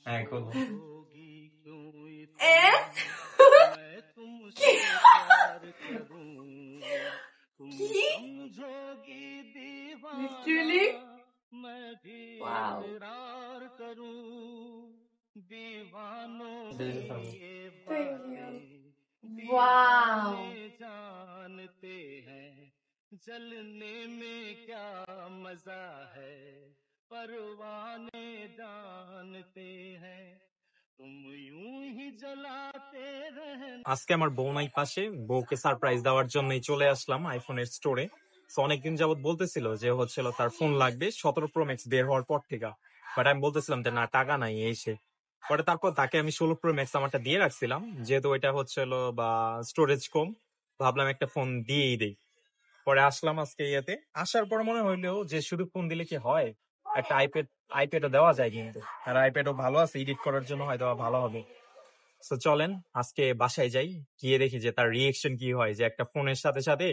হ্যাঁ খোলো। এ কি literally wow thank you wow আজকে আমার বউ নাই পাশে, বউকে সারপ্রাইজ দেওয়ার জন্যই চলে আসলাম আইফোনের স্টোরে। তো অনেকদিন যাবত বলতেছিল যে হচ্ছিল তার ফোন লাগবে 17 প্রো ম্যাক্স বের হওয়ার পর থেকে, বাট আমি বলতেছিলাম যে না টাকা নাই এসে। পরে তারপর তাকে আমি 16 প্রো ম্যাক্স আমারটা দিয়ে রাখছিলাম, যেহেতু ওইটা হচ্ছিল বা স্টোরেজ কম, ভাবলাম একটা ফোন দিয়েই দেই। পরে আসলাম আজকে ইয়েতে, আসার পর মনে হইলেও যে শুধু ফোন দিলে কি হয়, একটা আইপ্যাডও দেওয়া যায় কিন্তু, আর আইপ্যাডও ভালো আছে, এডিট করার জন্য হয়তো ভালো হবে। তো চলেন আজকে বাসায় যাই, গিয়ে দেখি যে তার রিয়েকশন কি হয়, যে একটা ফোনের সাথে সাথে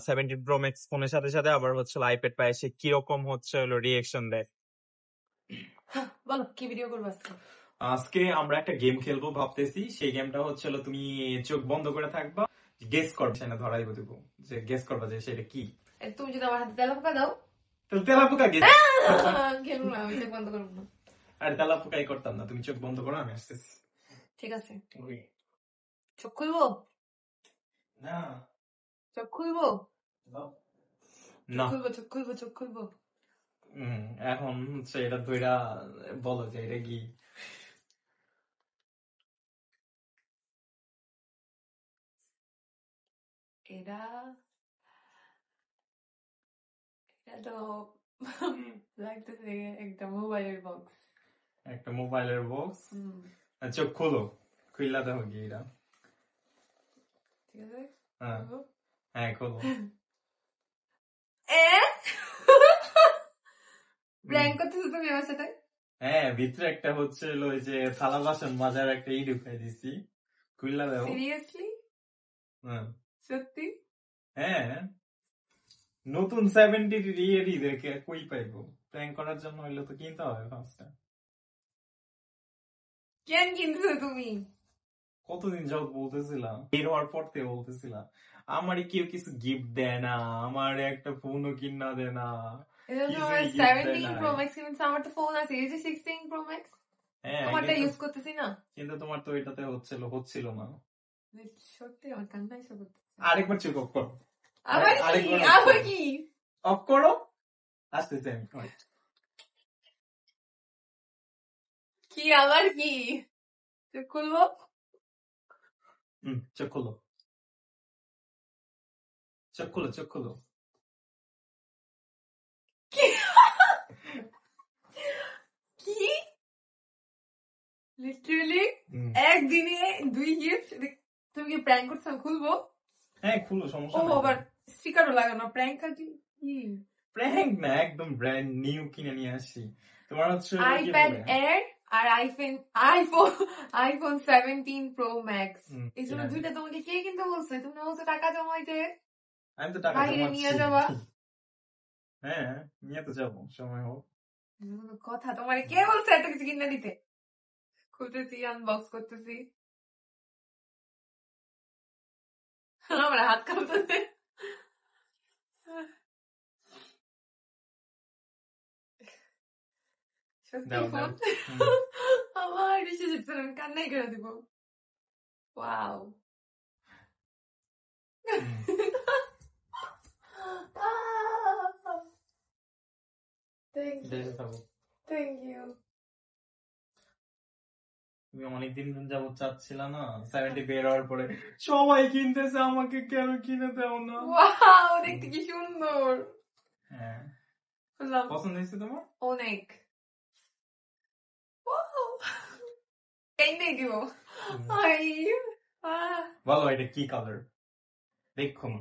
17 প্রো ম্যাক্স ফোনের সাথে সাথে আবার হচ্ছে আইপ্যাড পায়, সে কিরকম হচ্ছে রিয়েকশন দেয়। বলো কি ভিডিও করবো আজকে? আজকে আমরা একটা গেম খেলবো ভাবতেছি, সেই গেমটা হচ্ছে তুমি চোখ বন্ধ করে থাকবা, গেস করবে, সেটা ধরাই দিব, যে গেস করবা যে সেটা কি। তুমি যদি আমার হাতে তেলাপোকা দাও তাহলে তেলাপোকা গেস। খেলবো না, আমি চোখ বন্ধ করবো না। আরে তেলাপোকাই করতাম না, তুমি চোখ বন্ধ করো, আমি আসতেছি। ঠিক আছে, চোখ খুলবো না, চোখ খুলবো না চোখ খুলবো চোখ খুলবো। এখন হচ্ছে এটা ধইরা বলো যে এটা কি। এটা এটা তো লাগতেছে একটা মোবাইলের বক্স। একটা মোবাইলের বক্স। চোখ খোলো, খুইলা দেখো কি এটা। ঠিক আছে, হ্যাঁ হ্যাঁ খোলো। প্র্যাঙ্ক করতেছো তুমি আমার সাথে? হ্যাঁ, ভিতরে একটা হচ্ছে ওই যে থালা বাসন মাজার একটা ঢুকাই দিছি, খুইলা দেখো। সিরিয়াসলি? হ্যাঁ সত্যি? হ্যাঁ, নতুন 70 ইয়েরই দেখে কই পাইবো, প্র্যাঙ্ক করার জন্য হইলে তো কিনতে হবে ফার্স্টে। কেন কিনছো তুমি? কতদিন যাবত বলতেছিলাম, বের হওয়ার পর থেকে বলতেছিলাম আমারে কেউ কিছু গিফট দেয় না, আমার একটা ফোনও কিনা দেয় না, কিছুই গিফট দেয় না। প্রো ম্যাক্স কিনছো, আমার তো ফোন আছে এই যে 16 প্রো ম্যাক্স, হ্যাঁ তোমারটা ইউজ করতেছি না। কিন্তু তোমার তো এটাতে হচ্ছিল না। সত্যি আমার কান্না এসে করতেছে। আরেকবার চুপ অফ করো, আবার কি অফ করো, আসতেছে আমি। কি আবার কি? চোখ খুলবো? চোখ খোলো, চোখ খোলো, চোখ খোলো। কি লিটারালি একদিনে 2 গিফট? তুমি কি প্র্যাঙ্ক করছো? খুলবো? হ্যাঁ খুলো, সমস্যা ও নাই। আবার স্টিকারও লাগানো, প্র্যাঙ্ক আর কি? প্র্যাঙ্ক না, একদম ব্র্যান্ড নিউ কিনে নিয়ে আসি। তোমার হচ্ছে আইপ্যাড এয়ার আর আইফোন 17 প্রো ম্যাক্স, এই জন্য দুইটা তোমাকে কে কিনতে বলছে? তুমি বলছো টাকা জমাইতে, আমি তো টাকা বাইরে নিয়ে যাবা। হ্যাঁ নিয়ে তো যাবো, সময় হোক। কথা, তোমার কে বলছে এত কিছু কিনে দিতে? খুলতেছি, আনবক্স করতেছি, আমার হাত কাঁপতেছে। সত্যি ফোন আমার এসে যেতে, আমি কান্নাই করে দিব। Wow, thank you. তুমি অনেকদিন যাবত চাচ্ছিলা না 70 বের হওয়ার পরে, সবাই কিনতেছে, আমাকে কেন কিনে দাও না। ওয়াও, দেখতে কি সুন্দর। হ্যাঁ পছন্দ হয়েছে তোমার? অনেক। দিব বলো এটা কি কালার, দেখো না।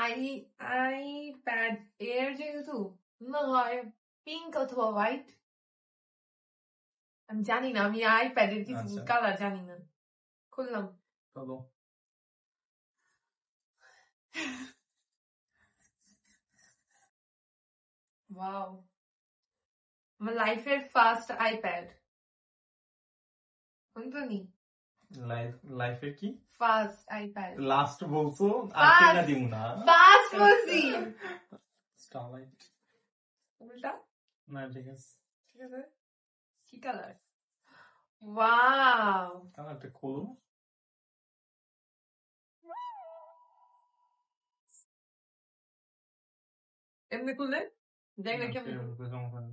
আইপ্যাড এর যেহেতু না হয় পিঙ্ক অথবা হোয়াইট, আমি জানি না, আমি আইপ্যাডের কিছু কালার জানি না। খুললাম, ওয়াও। আমার লাইফের ফার্স্ট আইপ্যাড কোনটানি লাইফের কি ফার্স্ট আইপ্যাড লাস্ট বলছো আর Fast. কেনা দিব না ফার্স্ট বলছি স্টারলাইট উল্টা না ঠিক আছে ঠিক আছে কি কালার ওয়াও কালারটা খোলো এমনি খুললে দেখ না কেমন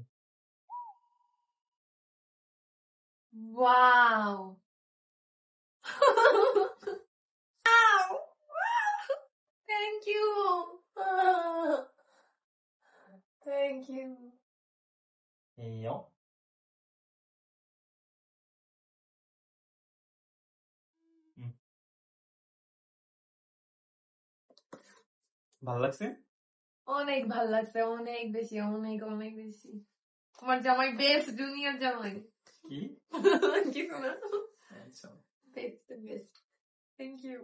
wow thank you thank you এইও ভালো লাগছে অনেক ভাল লাগছে অনেক বেশি অনেক অনেক বেশি তোমার জামাই বেস্ট জুনিয়র জামাই কি কিছু না আচ্ছা বেস্ট বেস্ট থ্যাংক ইউ